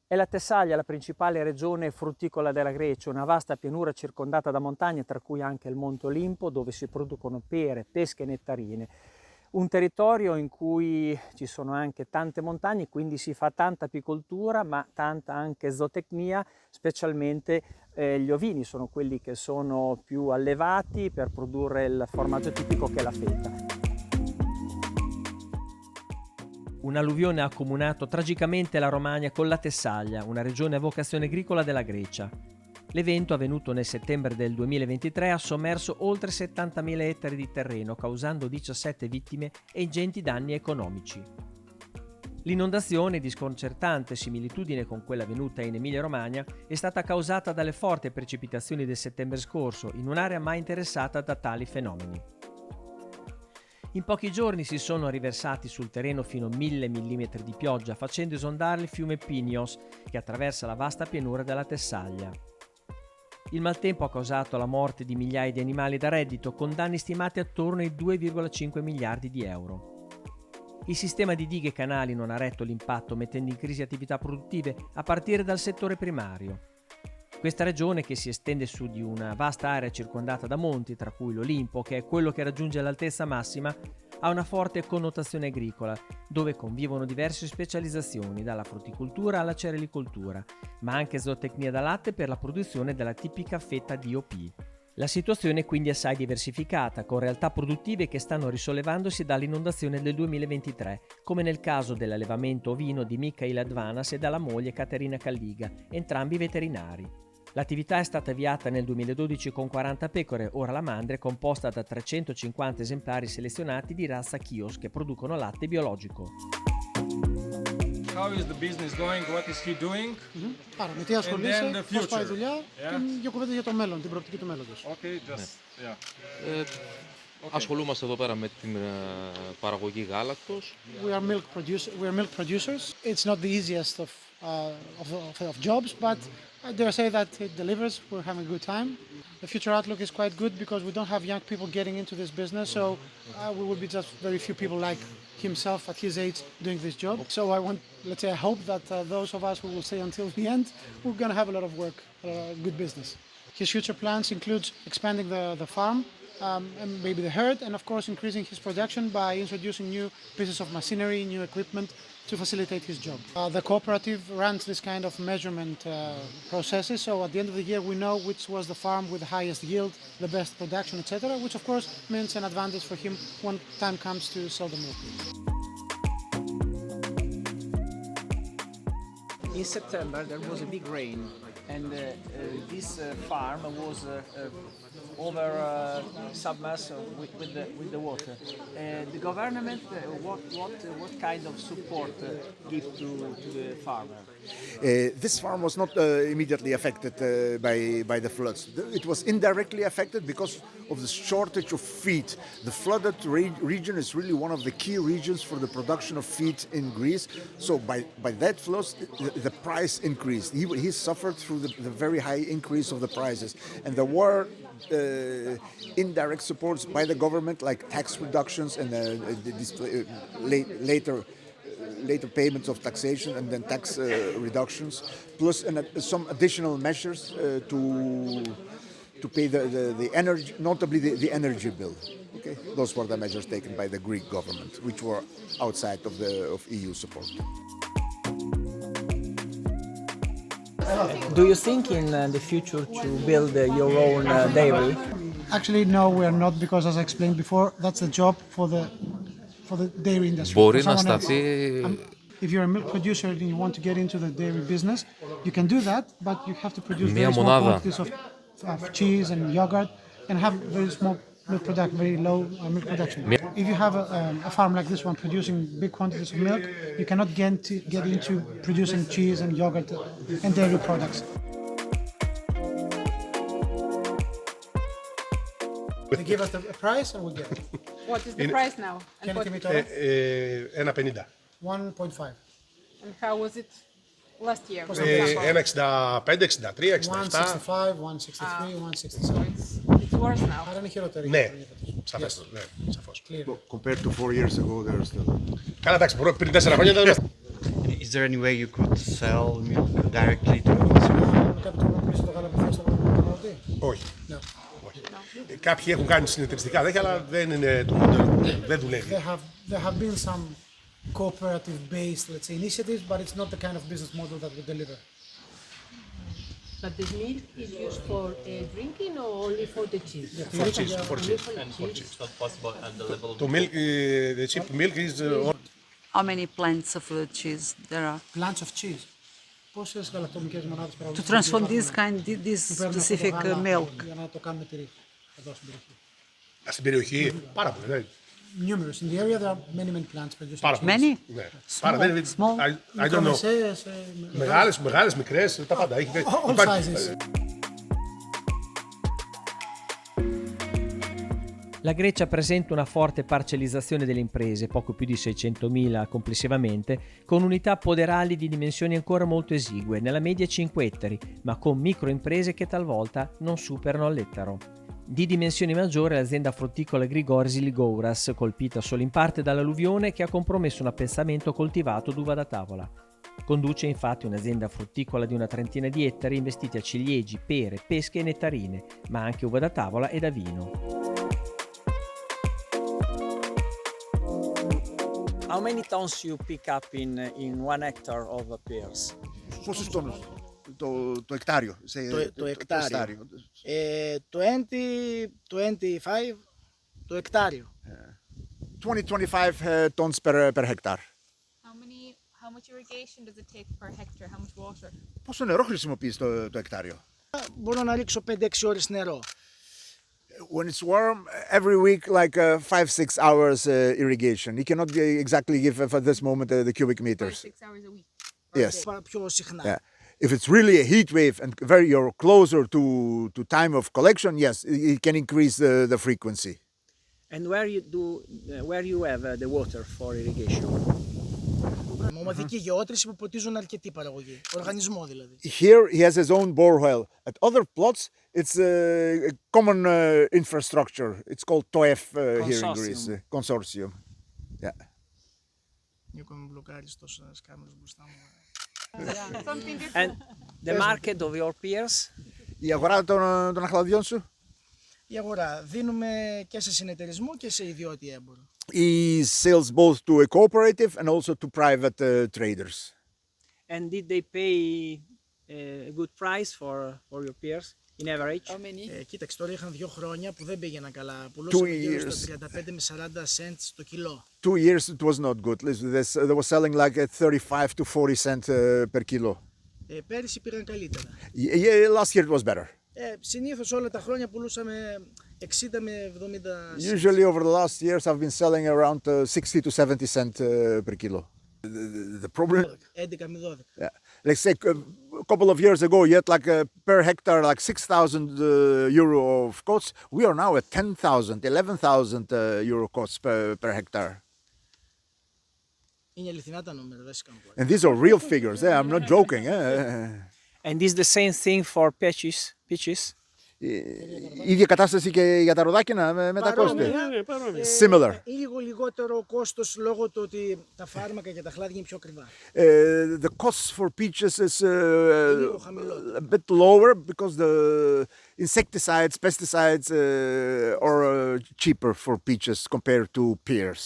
È la Tessaglia la principale regione frutticola della Grecia, una vasta pianura circondata da montagne, tra cui anche il Monte Olimpo, dove si producono pere, pesche e nettarine. Un territorio in cui ci sono anche tante montagne, quindi si fa tanta apicoltura, ma tanta anche zootecnia, specialmente gli ovini sono quelli che sono più allevati per produrre il formaggio tipico che è la feta. Un'alluvione ha accomunato tragicamente la Romagna con la Tessaglia, una regione a vocazione agricola della Grecia. L'evento, avvenuto nel settembre del 2023, ha sommerso oltre 70.000 ettari di terreno, causando 17 vittime e ingenti danni economici. L'inondazione, di sconcertante similitudine con quella avvenuta in Emilia-Romagna, è stata causata dalle forti precipitazioni del settembre scorso, in un'area mai interessata da tali fenomeni. In pochi giorni si sono riversati sul terreno fino a 1000 mm di pioggia, facendo esondare il fiume Pinios, che attraversa la vasta pianura della Tessaglia. Il maltempo ha causato la morte di migliaia di animali da reddito, con danni stimati attorno ai 2,5 miliardi di euro. Il sistema di dighe e canali non ha retto l'impatto, mettendo in crisi attività produttive a partire dal settore primario. Questa regione, che si estende su di una vasta area circondata da monti, tra cui l'Olimpo, che è quello che raggiunge l'altezza massima, ha una forte connotazione agricola, dove convivono diverse specializzazioni, dalla frutticoltura alla cerericoltura, ma anche zootecnia da latte per la produzione della tipica fetta DOP. La situazione è quindi assai diversificata, con realtà produttive che stanno risollevandosi dall'inondazione del 2023, come nel caso dell'allevamento ovino di Michail Advanas e dalla moglie Caterina Calliga, entrambi veterinari. L'attività è stata avviata nel 2012 con 40 pecore, ora la mandria è composta da 350 esemplari selezionati di razza Chios che producono latte biologico. How is the business going? What is he doing? Άρα, με τι ασχολείσαι, And then the πώς πάει η future. δουλειά Yeah. και δύο κουβέντες για το μέλλον, την προοπτική του μέλλοντος. Okay, just yeah. Ασχολούμαστε εδώ πέρα με την παραγωγή γάλακτος. We are milk producers. It's not the easiest of jobs, but I dare say that it delivers. We're having a good time. The future outlook is quite good because we don't have young people getting into this business, so we will be just very few people like himself at his age doing this job. So I hope that those of us who will stay until the end, we're going to have a lot of work, good business. His future plans includes expanding the farm, and maybe the herd, and of course increasing his production by introducing new pieces of machinery, new equipment to facilitate his job. The cooperative runs this kind of measurement processes, so at the end of the year we know which was the farm with the highest yield, the best production, etc., which of course means an advantage for him when time comes to sell the milk. In September there was a big rain, and this farm was over submerged with the water. The government, what kind of support give to the farmer? This farm was not immediately affected by the floods. It was indirectly affected because of the shortage of feed. The flooded region is really one of the key regions for the production of feed in Greece. So by that floods, the price increased. He suffered through the very high increase of the prices. And there were indirect supports by the government, like tax reductions and later payments of taxation and then tax reductions, plus some additional measures to pay the energy, notably the energy bill. Okay, those were the measures taken by the Greek government, which were outside of EU support. Do you think in the future to build your own dairy? Actually, no, we are not, because as I explained before, that's a job for the dairy industry. Μπορεί For να someone else. σταθεί If you're a milk producer and you want to get into the dairy business, you can do that, but you have to produce Μία very small μονάδα. quantities of cheese and yogurt and have very small milk production, very low milk production. If you have a farm like this one producing big quantities of milk, you cannot get into producing cheese and yogurt and dairy products. They give us a price and we get it. What is the price now? And, Can you what, give me total? 1,50. 1.5. and how was it last year? For Ε, example? 1,65, 63, 67. 165, 163, 167. It's worse now. Άρα είναι χειρότερη. Ναι, σαφώς. Ναι, σαφώς. Compared to 4 years ago, there's still. Καλά, εντάξει, πριν 4 χρόνια ήταν. Is there any way you could sell milk directly to the consumer? Κάποιο τρόπο να πουλήσει το γάλα απευθείας στον καταναλωτή. Όχι. No. Όχι. Κάποιοι έχουν κάνει συνεταιριστικά δέχεια, αλλά δεν είναι το μοντέλο. Δεν δουλεύει. There have been some cooperative-based, let's say, initiatives, but it's not the kind of business model that we deliver. But the milk is used for drinking or only for the cheese? For cheese, for cheese. For cheese. It's not possible and the level of Το milk, the cheap milk is How many plants of cheese there are? Plants of cheese. Πόσες γαλακτομικές μονάδες To παραγωγής transform this specific milk. για να το κάνουμε τυρί εδώ στην περιοχή. στην περιοχή. Πάρα πολύ. Numerous. In the area there are many plants producing Πάρα cheese. πολύ. Many? Ναι. Πάρα πολύ. Small? I don't know. Μικρομεσαίες, Μεγάλες, μικρές, τα πάντα. all sizes. La Grecia presenta una forte parcellizzazione delle imprese, poco più di 600.000 complessivamente, con unità poderali di dimensioni ancora molto esigue, nella media 5 ettari, ma con microimprese che talvolta non superano l'ettaro. Di dimensioni maggiori l'azienda frutticola Grigorisi Ligouras, colpita solo in parte dall'alluvione che ha compromesso un appezzamento coltivato d'uva da tavola. Conduce infatti un'azienda frutticola di una trentina di ettari investiti a ciliegi, pere, pesche e nettarine, ma anche uva da tavola e da vino. How many tons you pick up in 1 hectare of pears? Πόσους τόνους το εκτάριο. Το εκτάριο. 25 το εκτάριο. 20-25 tons per hectare. How much irrigation does it take per hectare? How much water? Πόσο νερό χρησιμοποιείς το εκτάριο? Μπορώ να ρίξω 5-6 ώρες νερό. When it's warm, every week like 5-6 hours irrigation. You cannot exactly give at this moment the cubic meters. 6 hours a week. Yes. Πιο συχνά. Yeah. If it's really a heat wave and you're closer to time of collection, yes, it can increase the frequency. And where you have the water for irrigation? Με ομαδική γεώτρηση που ποτίζουν αρκετή παραγωγή. Οργανισμό δηλαδή. Here he has his own borewell. At other plots, it's a common infrastructure. It's called TOEF here in Greece. Consortium. Yeah. Νίκο, με μπλοκάρεις τόσες κάμερες μπροστά μου. And the market of your peers? Η αγορά των αχλαδιών σου? Η αγορά. Δίνουμε και σε συνεταιρισμό και σε ιδιώτη έμπορο. He sells both to a cooperative and also to private traders. And did they pay a good price for your peers in average? Κοίταξε, τώρα είχαν 2 χρόνια που δεν πήγαιναν καλά. Πουλούσαμε γύρω στα 35 με 40 cents το κιλό. 2 years it was not good. They were selling like at 35 to 40 cents per kilo. Πέρυσι πήγαν καλύτερα. Last year it was better. Συνήθως όλα τα χρόνια πουλούσαμε 60 με 70 cents. Usually over the last years I've been selling around 60 to 70 cents per kilo. The problem... 11 με 12. Yeah. Let's say a couple of years ago you had like per hectare like 6,000 euro of costs. We are now at 10,000, 11,000 euro costs per hectare. Είναι αληθινά τα νούμερα, δεν σκάμπω. And these are real figures. I'm not joking. And is the same thing for peaches? Η ίδια κατάσταση και για τα ροδάκινα με τα κόστη. Similar. Λίγο λιγότερο κόστος λόγω του ότι τα φάρμακα και τα χλάδια είναι πιο ακριβά. The cost for peaches is a bit lower because the insecticides, pesticides are cheaper for peaches compared to pears.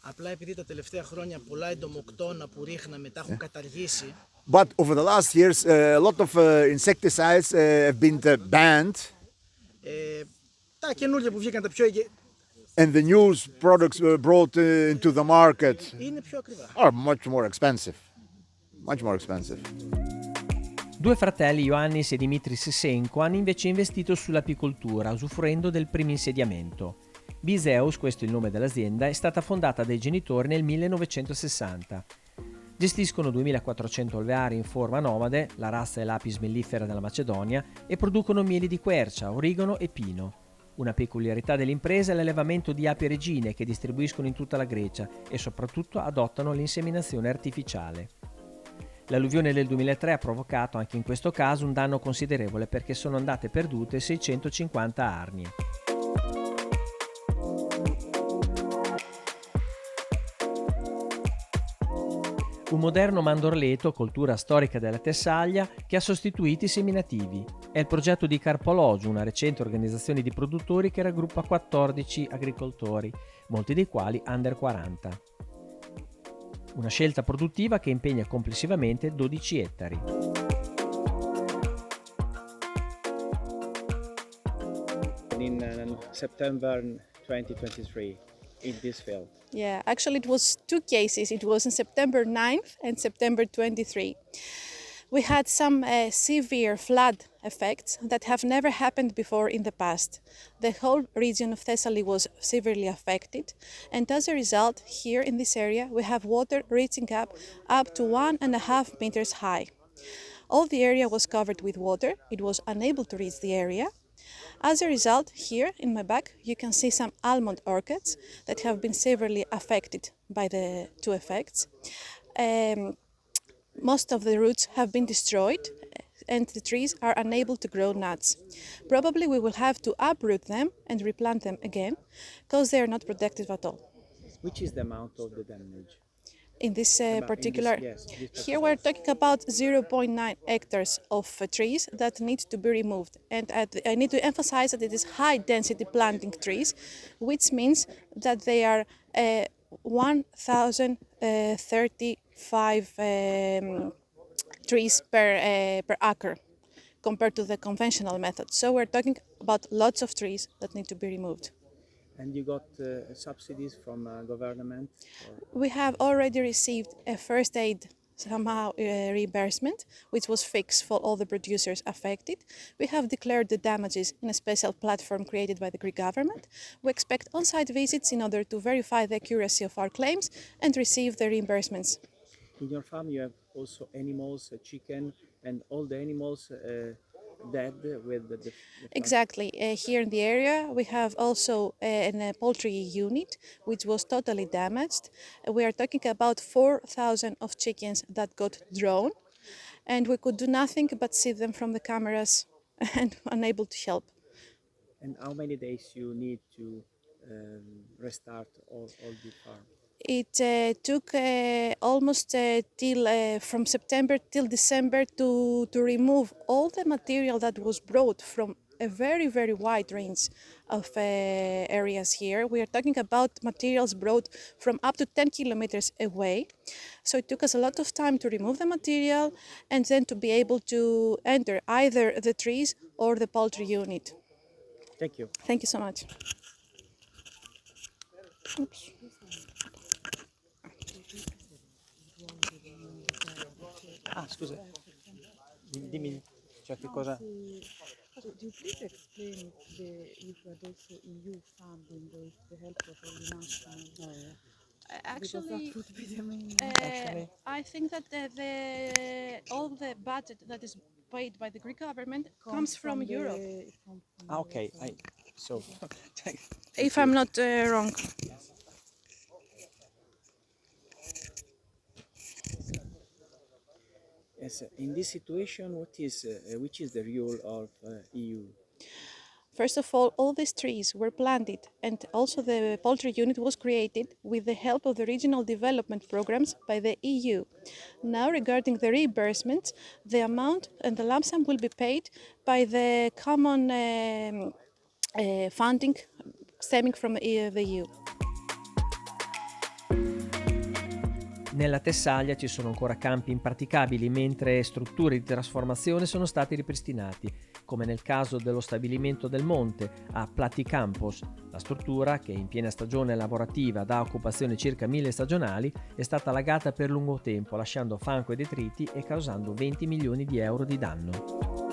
Απλά επειδή τα τελευταία χρόνια πολλά εντομοκτώνα που ρίχναμε τα έχουν καταργήσει. But over the last years, a lot of insecticides have been banned. Τα καινούργια που βγήκαν τα πιο And the new products brought into the market είναι πιο ακριβά. are much more expensive. Much more expensive. Due fratelli, Ioannis e Dimitris Senko, hanno invece investito sull'apicoltura, usufruendo del primo insediamento. Biseus, questo è il nome dell'azienda, è stata fondata dai genitori nel 1960. Gestiscono 2400 alveari in forma nomade, la razza è l'Apis mellifera della Macedonia, e producono mieli di quercia, origano e pino. Una peculiarità dell'impresa è l'allevamento di api regine che distribuiscono in tutta la Grecia e soprattutto adottano l'inseminazione artificiale. L'alluvione del 2003 ha provocato anche in questo caso un danno considerevole perché sono andate perdute 650 arnie. Un moderno mandorleto, coltura storica della Tessaglia, che ha sostituito i seminativi. È il progetto di Carpologio, una recente organizzazione di produttori che raggruppa 14 agricoltori, molti dei quali under 40. Una scelta produttiva che impegna complessivamente 12 ettari. In September 2023 in this field. Yeah, actually it was 2 cases. It was on September 9th and September 23. We had some severe flood effects that have never happened before in the past. The whole region of Thessaly was severely affected, and as a result, here in this area we have water reaching up to 1.5 meters high. All the area was covered with water. It was unable to reach the area. As a result, here in my back, you can see some almond orchards that have been severely affected by the two effects. Most of the roots have been destroyed and the trees are unable to grow nuts. Probably we will have to uproot them and replant them again because they are not protected at all. Which is the amount of the damage? In this particular, here we're talking about 0.9 hectares of trees that need to be removed. And I need to emphasize that it is high density planting trees, which means that they are 1,035 trees per acre compared to the conventional method. So we're talking about lots of trees that need to be removed. And you got subsidies from government? We have already received a first aid reimbursement, which was fixed for all the producers affected. We have declared the damages in a special platform created by the Greek government. We expect on-site visits in order to verify the accuracy of our claims and receive the reimbursements. In your farm you have also animals, chicken, and all the animals dead with the Exactly. Here in the area we have also a poultry unit which was totally damaged. We are talking about 4,000 of chickens that got drowned, and we could do nothing but see them from the cameras and unable to help. And how many days you need to restart all the farm? It took almost till from September till December to remove all the material that was brought from a very, very wide range of areas here. We are talking about materials brought from up to 10 kilometers away. So it took us a lot of time to remove the material and then to be able to enter either the trees or the poultry unit. Thank you. Thank you so much. Oops. Scusa, dimmi, cioè che cosa... Do you please explain if you had also EU funding with the help of all the national? Actually, Because that would be the main. I think that all the budget that is paid by the Greek government comes from Europe. Okay, so... If I'm not wrong. Yes, in this situation, which is the role of EU? First of all these trees were planted, and also the poultry unit was created with the help of the regional development programs by the EU. Now, regarding the reimbursements, the amount and the lump sum will be paid by the common funding stemming from the EU. Nella Tessaglia ci sono ancora campi impraticabili, mentre strutture di trasformazione sono stati ripristinati, come nel caso dello stabilimento del Monte a Platicampos. La struttura, che in piena stagione lavorativa dà occupazione circa 1000 stagionali, è stata allagata per lungo tempo, lasciando fango e detriti e causando 20 milioni di euro di danno.